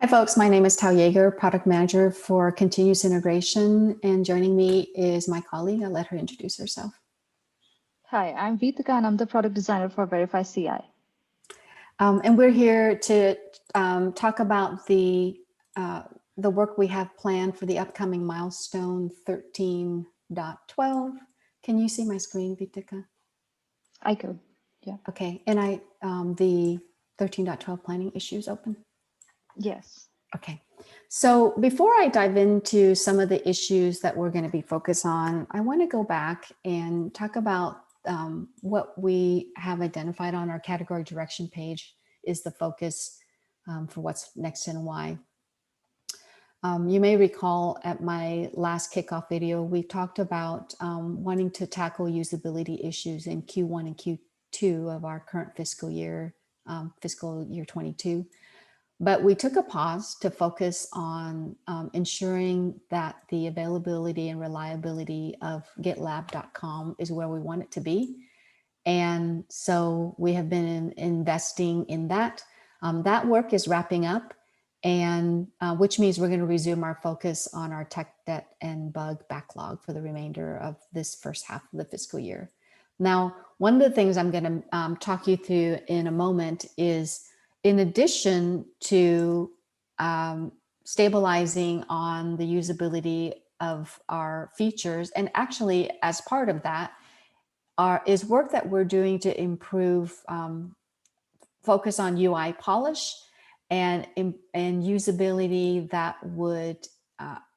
Hi folks, my name is Tao Yeager, Product Manager for Continuous Integration, and joining me is my colleague. I'll let her introduce herself. Hi, I'm Vitika and I'm the product designer for Verify CI. And we're here to talk about the work we have planned for the upcoming milestone 13.12. Can you see my screen, Vitika? I could, yeah. Okay, and the 13.12 planning issues open? Yes. Okay, so before I dive into some of the issues that we're going to be focused on, I want to go back and talk about what we have identified on our category direction page is the focus for what's next and why. You may recall at my last kickoff video, we talked about wanting to tackle usability issues in Q1 and Q2 of our current fiscal year 22. But we took a pause to focus on ensuring that the availability and reliability of GitLab.com is where we want it to be. And so we have been investing in that. That work is wrapping up, and which means we're going to resume our focus on our tech debt and bug backlog for the remainder of this first half of the fiscal year. Now, one of the things I'm going to talk you through in a moment is, in addition to stabilizing on the usability of our features, and actually as part of that is work that we're doing to improve focus on UI polish and usability that would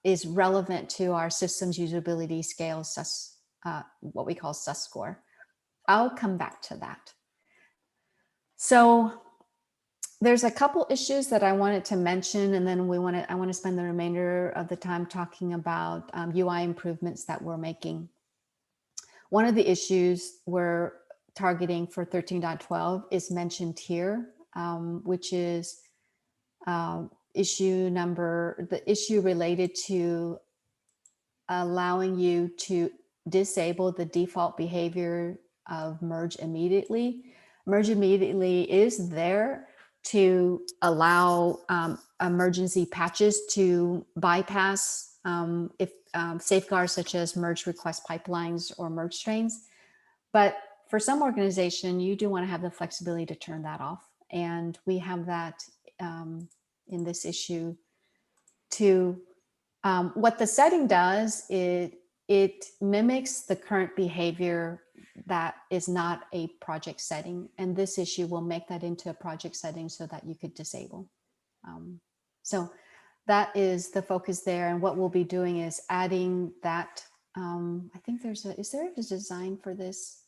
is relevant to our systems usability scale what we call SUS score. I'll come back to that. So there's a couple issues that I wanted to mention, and then I want to spend the remainder of the time talking about UI improvements that we're making. One of the issues we're targeting for 13.12 is mentioned here, which is the issue related to allowing you to disable the default behavior of merge immediately. Merge immediately is there to allow emergency patches to bypass if safeguards such as merge request pipelines or merge strains. But for some organization, you do want to have the flexibility to turn that off. And we have that in this issue too. What the setting does is it mimics the current behavior that is not a project setting. And this issue will make that into a project setting so that you could disable. So that is the focus there. And what we'll be doing is adding that. I think is there a design for this?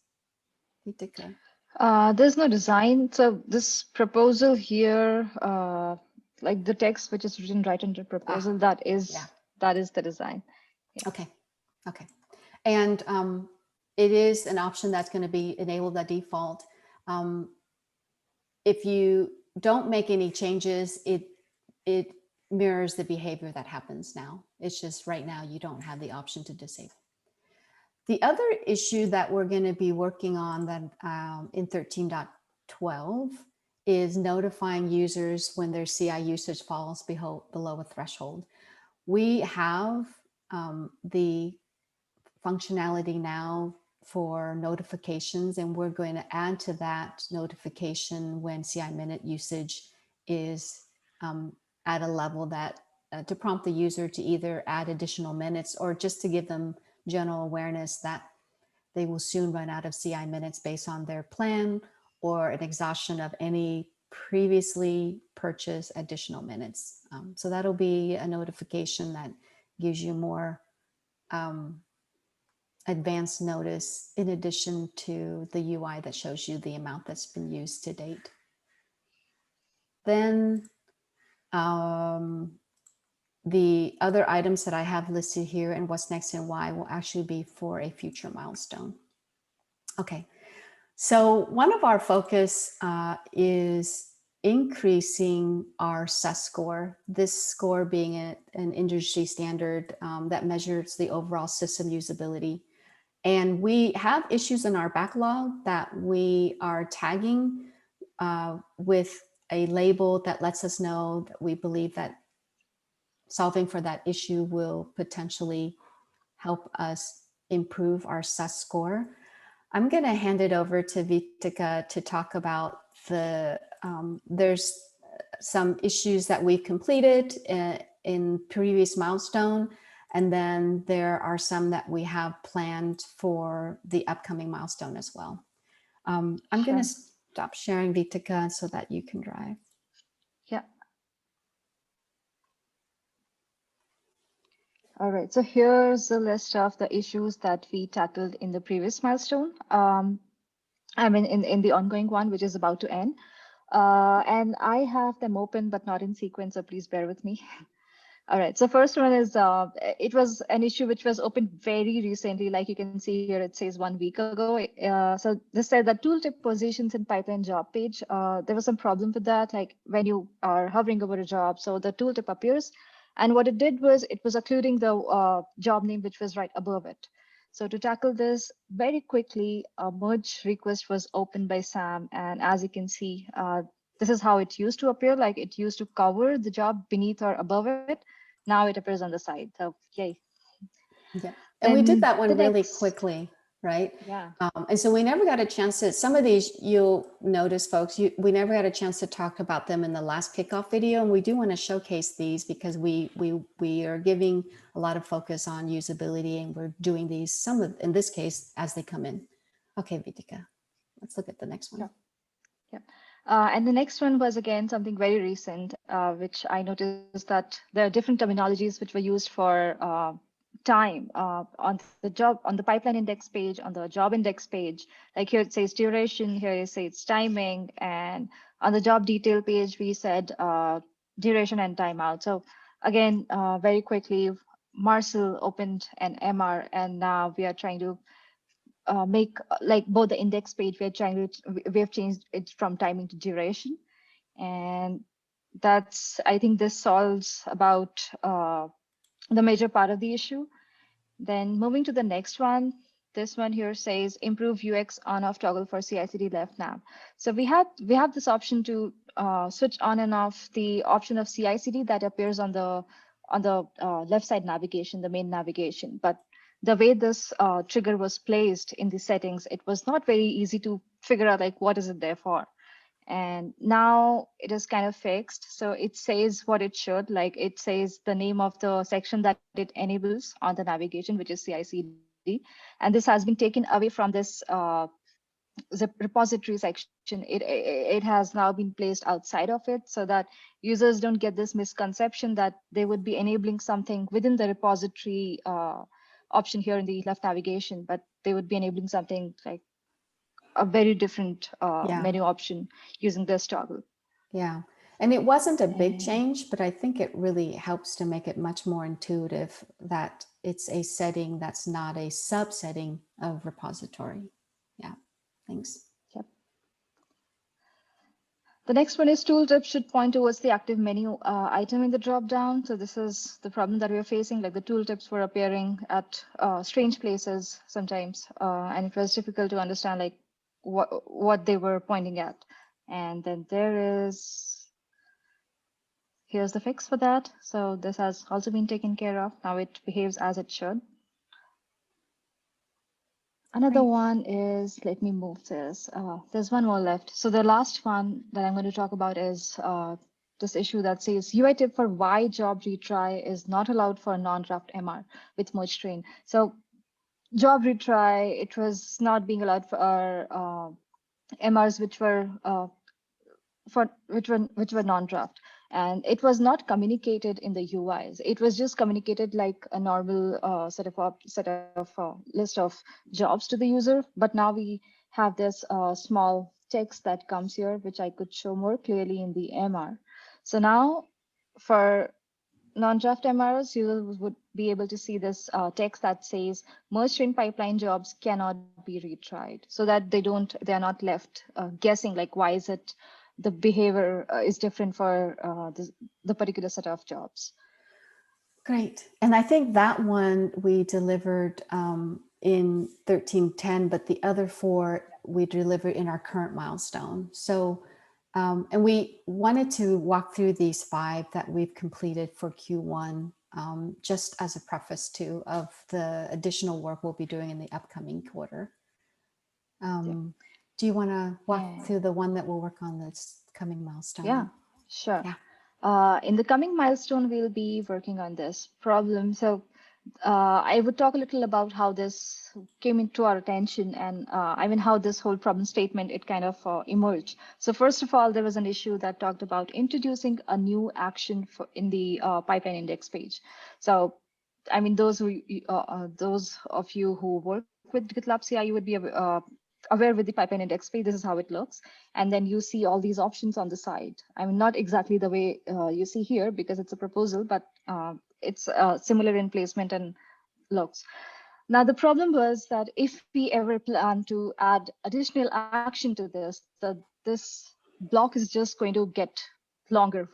There's no design. So this proposal here, like the text which is written right under proposal, that is the design. Yeah. Okay. And it is an option that's going to be enabled by default. If you don't make any changes, it mirrors the behavior that happens now. It's just right now you don't have the option to disable. The other issue that we're going to be working on that in 13.12 is notifying users when their CI usage falls below a threshold. We have the functionality now for notifications, and we're going to add to that notification when CI minute usage is at a level that to prompt the user to either add additional minutes or just to give them general awareness that they will soon run out of CI minutes based on their plan or an exhaustion of any previously purchased additional minutes. So that'll be a notification that gives you more advanced notice in addition to the UI that shows you the amount that's been used to date. Then the other items that I have listed here and what's next and why will actually be for a future milestone. Okay, so one of our focus is increasing our SUS score, this score being an industry standard that measures the overall system usability. And we have issues in our backlog that we are tagging with a label that lets us know that we believe that solving for that issue will potentially help us improve our SUS score. I'm going to hand it over to Vitika to talk about there's some issues that we've completed in previous milestone, and then there are some that we have planned for the upcoming milestone as well. I'm going to stop sharing, Vitika, so that you can drive. Yeah. All right, so here's a list of the issues that we tackled in the previous milestone. I mean, in the ongoing one, which is about to end. And I have them open, but not in sequence, so please bear with me. All right, so first one is, it was an issue which was opened very recently. Like you can see here, it says 1 week ago. So this said that tooltip positions in pipeline job page, there was some problem with that. Like when you are hovering over a job, so the tooltip appears. And what it did was it was occluding the job name, which was right above it. So to tackle this very quickly, a merge request was opened by Sam. And as you can see, this is how it used to appear. Like it used to cover the job beneath or above it. Now it appears on the side. So yay. Yeah. And we did that one really quickly, right? Yeah. And so we never got a chance to, some of these you'll notice, folks, we never got a chance to talk about them in the last kickoff video. And we do want to showcase these because we are giving a lot of focus on usability, and we're doing these, some of, in this case, as they come in. Okay, Vitika, let's look at the next one. Yeah. And the next one was, again, something very recent, which I noticed that there are different terminologies which were used for time on the pipeline index page, on the job index page. Like here it says duration, here it says timing, and on the job detail page, we said duration and timeout. So again, very quickly, Marcel opened an MR, and now we are trying to make like both the index page, we have changed it from timing to duration. And that's, I think this solves about the major part of the issue. Then moving to the next one, this one here says improve UX on off toggle for CI/CD left nav. So we have this option to switch on and off the option of CI/CD that appears on the left side navigation, the main navigation. But the way this trigger was placed in the settings, it was not very easy to figure out like what is it there for. And now it is kind of fixed. So it says what it should, like it says the name of the section that it enables on the navigation, which is CI/CD. And this has been taken away from this the repository section. It has now been placed outside of it so that users don't get this misconception that they would be enabling something within the repository option here in the left navigation, but they would be enabling something like a very different menu option using this toggle. Yeah. And it wasn't a big change, but I think it really helps to make it much more intuitive that it's a setting that's not a subsetting of repository. Yeah, thanks. Yep. The next one is tooltip should point towards the active menu item in the dropdown. So this is the problem that we're facing, like the tooltips were appearing at strange places sometimes, and it was difficult to understand like what they were pointing at. And then here's the fix for that. So this has also been taken care of. Now it behaves as it should. Another one is, let me move this. There's one more left. So the last one that I'm going to talk about is this issue that says UI tip for why job retry is not allowed for non-draft MR with merge train. So job retry, it was not being allowed for our MRs which were non-draft, and it was not communicated in the UIs. It was just communicated like a normal set of list of jobs to the user. But now we have this small text that comes here, which I could show more clearly in the MR. So now for non-draft MRs, you would be able to see this text that says merge train pipeline jobs cannot be retried, so that they're not left guessing like why is it the behavior is different for the particular set of jobs. Great. And I think that one we delivered in 1310, but the other 4 we delivered in our current milestone. So And we wanted to walk through these 5 that we've completed for Q1, just as a preface too of the additional work we'll be doing in the upcoming quarter. Do you want to walk through the one that we'll work on this coming milestone? Yeah, sure. Yeah. In the coming milestone, we'll be working on this problem. So I would talk a little about how this came into our attention and I mean how this whole problem statement, it kind of emerged. So first of all, there was an issue that talked about introducing a new action in the pipeline index page. So I mean, those of you who work with GitLab CI, you would be aware with the pipeline index page, this is how it looks. And then you see all these options on the side. I mean, not exactly the way you see here because it's a proposal, but it's similar in placement and looks. Now, the problem was that if we ever plan to add additional action to this, this block is just going to get longer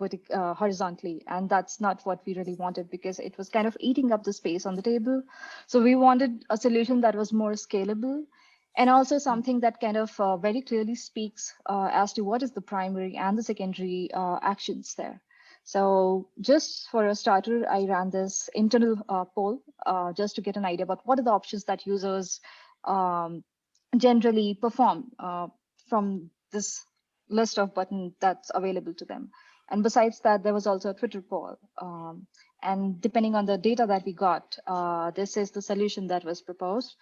horizontally. And that's not what we really wanted because it was kind of eating up the space on the table. So we wanted a solution that was more scalable and also something that kind of very clearly speaks as to what is the primary and the secondary actions there. So just for a starter, I ran this internal poll just to get an idea about what are the options that users generally perform from this list of buttons that's available to them. And besides that, there was also a Twitter poll. And depending on the data that we got, this is the solution that was proposed.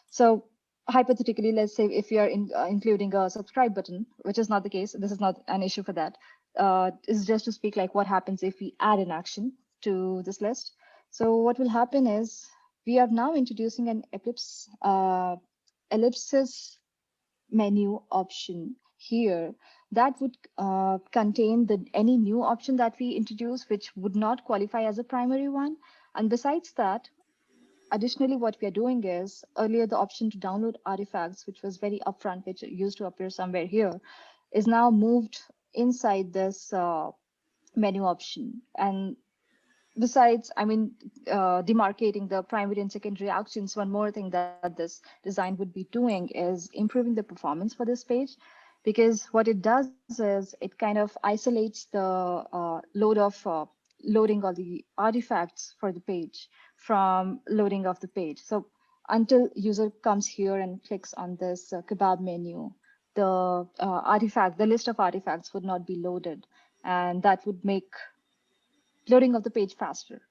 So hypothetically, let's say if you're including a subscribe button, which is not the case, this is not an issue for that. Is just to speak like what happens if we add an action to this list. So what will happen is we are now introducing an ellipsis menu option here that would contain any new option that we introduce, which would not qualify as a primary one. And besides that, additionally, what we are doing is earlier the option to download artifacts, which was very upfront, which used to appear somewhere here, is now moved inside this menu option. And besides, I mean, demarcating the primary and secondary actions, one more thing that this design would be doing is improving the performance for this page. Because what it does is it kind of isolates the loading all the artifacts for the page from loading of the page. So until user comes here and clicks on this kebab menu, the list of artifacts would not be loaded. And that would make loading of the page faster.